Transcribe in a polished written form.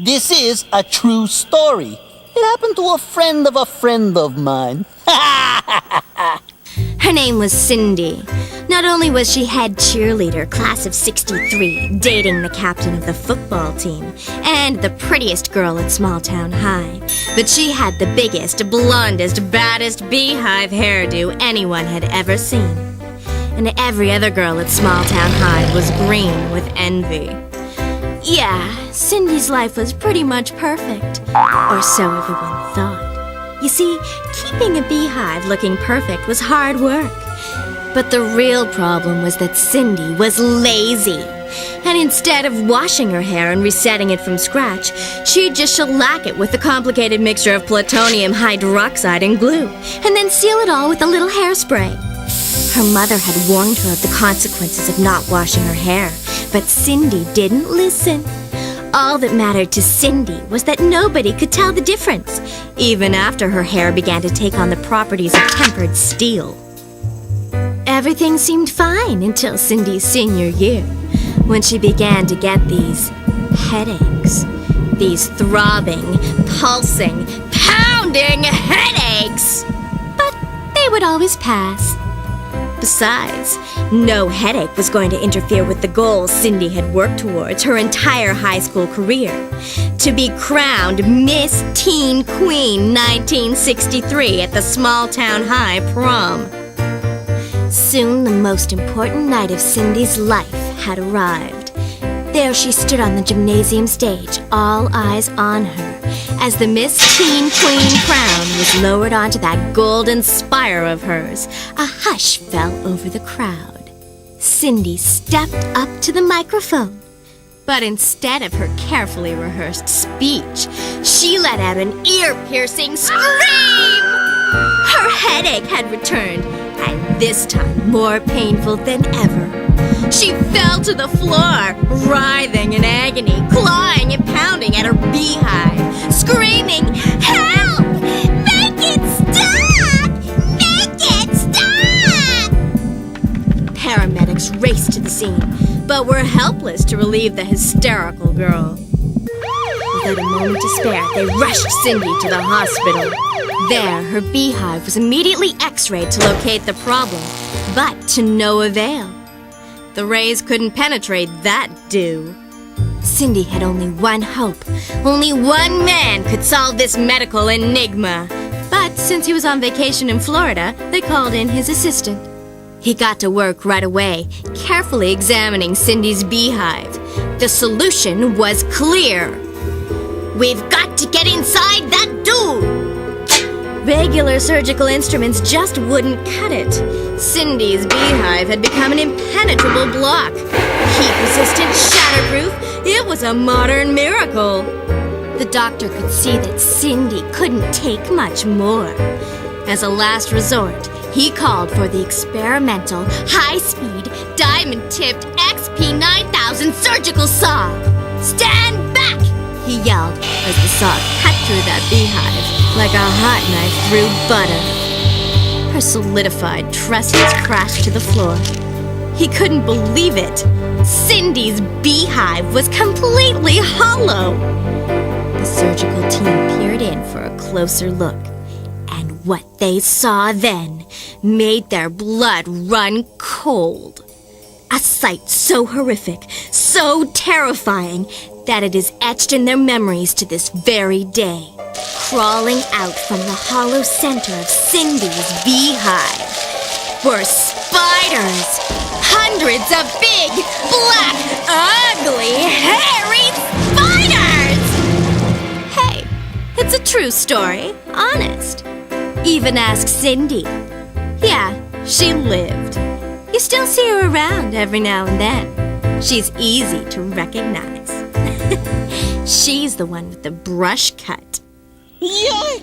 This is a true story. It happened to a friend of mine. Her name was Cindy. Not only was she head cheerleader, class of '63, dating the captain of the football team, and the prettiest girl at Small Town High, but she had the biggest, blondest, baddest beehive hairdo anyone had ever seen. And every other girl at Small Town High was green with envy. Yeah, Cindy's life was pretty much perfect, or so everyone thought. You see, keeping a beehive looking perfect was hard work. But the real problem was that Cindy was lazy. And instead of washing her hair and resetting it from scratch, she'd just shellac it with a complicated mixture of plutonium hydroxide and glue, and then seal it all with a little hairspray. Her mother had warned her of the consequences of not washing her hair, but Cindy didn't listen. All that mattered to Cindy was that nobody could tell the difference, even after her hair began to take on the properties of tempered steel. Everything seemed fine until Cindy's senior year, when she began to get these headaches. These throbbing, pulsing, pounding headaches! But they would always pass. Besides, no headache was going to interfere with the goals Cindy had worked towards her entire high school career. To be crowned Miss Teen Queen 1963 at the Small Town High prom. Soon the most important night of Cindy's life had arrived. There she stood on the gymnasium stage, all eyes on her, as the Miss Teen Queen crown was lowered onto that golden spire of hers. A hush fell over the crowd. Cindy stepped up to the microphone. But instead of her carefully rehearsed speech, she let out an ear-piercing scream! Her headache had returned, and this time more painful than ever. She fell to the floor, writhing in agony, clawing and pounding at her beehive, screaming, "Help! Make it stop! Make it stop!" Paramedics raced to the scene, but were helpless to relieve the hysterical girl. Without a moment to spare, they rushed Cindy to the hospital. There, her beehive was immediately x-rayed to locate the problem, but to no avail. The rays couldn't penetrate that dew. Cindy had only one hope. Only one man could solve this medical enigma. But since he was on vacation in Florida, they called in his assistant. He got to work right away, carefully examining Cindy's beehive. The solution was clear. "We've got to get inside that dew!" Regular surgical instruments just wouldn't cut it. Cindy's beehive had become an impenetrable block. Heat-resistant, shatterproof, it was a modern miracle. The doctor could see that Cindy couldn't take much more. As a last resort, he called for the experimental, high-speed, diamond-tipped XP9000 surgical saw. "Stand back!" he yelled as the saw cut through that beehive like a hot knife through butter. Her solidified trusses crashed to the floor. He couldn't believe it. Cindy's beehive was completely hollow. The surgical team peered in for a closer look, and what they saw then made their blood run cold. A sight so horrific, so terrifying, that it is etched in their memories to this very day. Crawling out from the hollow center of Cindy's beehive were spiders! Hundreds of big, black, ugly, hairy spiders! Hey, it's a true story, honest. Even ask Cindy. Yeah, she lived. You still see her around every now and then. She's easy to recognize. She's the one with the brush cut. Yikes!